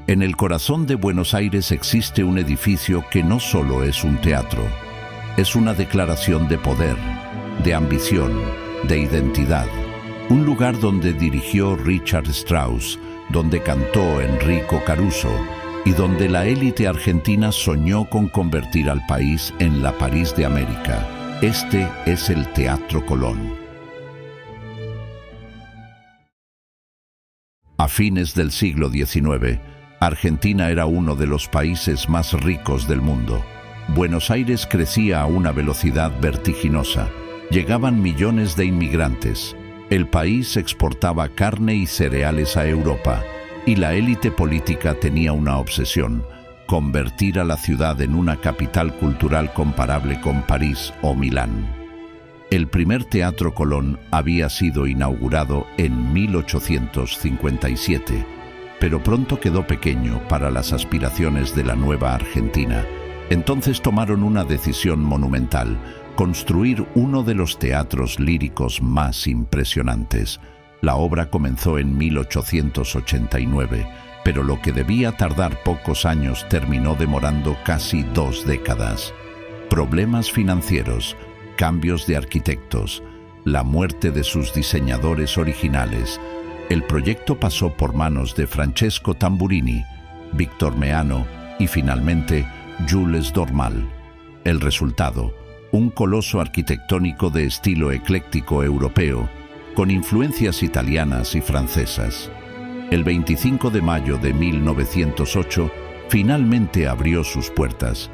En el corazón de Buenos Aires existe un edificio que no solo es un teatro, es una declaración de poder, de ambición, de identidad. Un lugar donde dirigió Richard Strauss, donde cantó Enrico Caruso y donde la élite argentina soñó con convertir al país en la París de América. Este es el Teatro Colón. A fines del siglo XIX, Argentina era uno de los países más ricos del mundo. Buenos Aires crecía a una velocidad vertiginosa. Llegaban millones de inmigrantes. El país exportaba carne y cereales a Europa, y la élite política tenía una obsesión: convertir a la ciudad en una capital cultural comparable con París o Milán. El primer Teatro Colón había sido inaugurado en 1857, pero pronto quedó pequeño para las aspiraciones de la nueva Argentina. Entonces tomaron una decisión monumental: construir uno de los teatros líricos más impresionantes. La obra comenzó en 1889, pero lo que debía tardar pocos años terminó demorando casi 2 décadas. Problemas financieros, cambios de arquitectos, la muerte de sus diseñadores originales. El proyecto pasó por manos de Francesco Tamburini, Víctor Meano y finalmente Jules Dormal. El resultado: un coloso arquitectónico de estilo ecléctico europeo, con influencias italianas y francesas. El 25 de mayo de 1908 finalmente abrió sus puertas,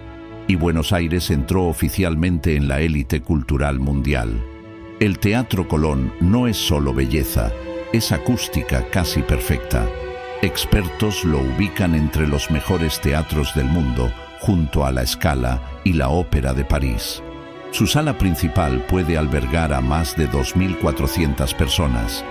y Buenos Aires entró oficialmente en la élite cultural mundial. El Teatro Colón no es solo belleza, es acústica casi perfecta. Expertos lo ubican entre los mejores teatros del mundo, junto a la Scala y la Ópera de París. Su sala principal puede albergar a más de 2.400 personas.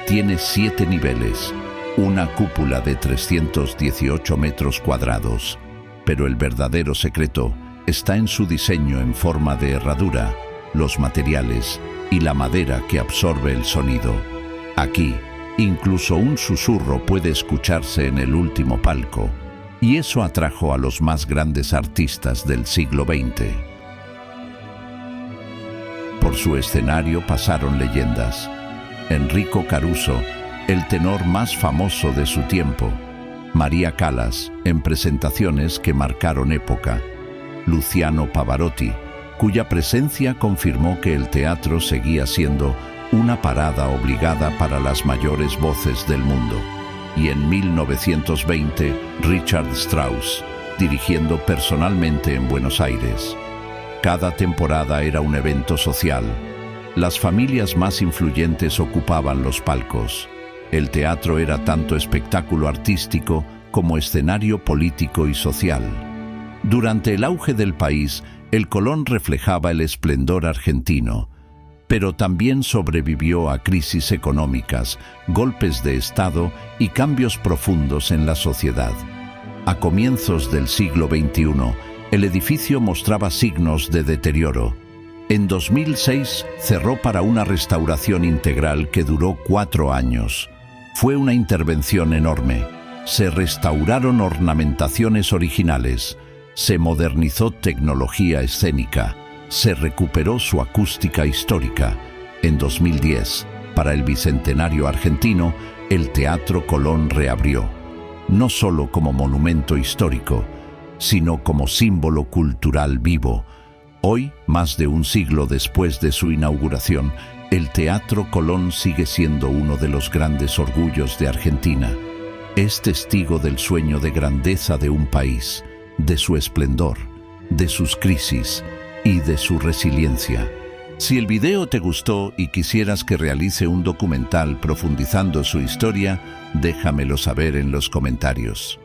Tiene 7 niveles, una cúpula de 318 metros cuadrados. Pero el verdadero secreto está en su diseño en forma de herradura, los materiales y la madera que absorbe el sonido. Aquí, incluso un susurro puede escucharse en el último palco, y eso atrajo a los más grandes artistas del siglo XX. Por su escenario pasaron leyendas: Enrico Caruso, el tenor más famoso de su tiempo; María Callas, en presentaciones que marcaron época; Luciano Pavarotti, cuya presencia confirmó que el teatro seguía siendo una parada obligada para las mayores voces del mundo; y en 1920, Richard Strauss, dirigiendo personalmente en Buenos Aires. Cada temporada era un evento social. Las familias más influyentes ocupaban los palcos. El teatro era tanto espectáculo artístico como escenario político y social. Durante el auge del país, el Colón reflejaba el esplendor argentino, pero también sobrevivió a crisis económicas, golpes de Estado y cambios profundos en la sociedad. A comienzos del siglo XXI, el edificio mostraba signos de deterioro. En 2006 cerró para una restauración integral que duró 4 años. Fue una intervención enorme. Se restauraron ornamentaciones originales, se modernizó tecnología escénica, se recuperó su acústica histórica. En 2010, para el bicentenario argentino, el Teatro Colón reabrió, no solo como monumento histórico, sino como símbolo cultural vivo. Hoy, más de un siglo después de su inauguración, el Teatro Colón sigue siendo uno de los grandes orgullos de Argentina. Es testigo del sueño de grandeza de un país, de su esplendor, de sus crisis y de su resiliencia. Si el video te gustó y quisieras que realice un documental profundizando su historia, déjamelo saber en los comentarios.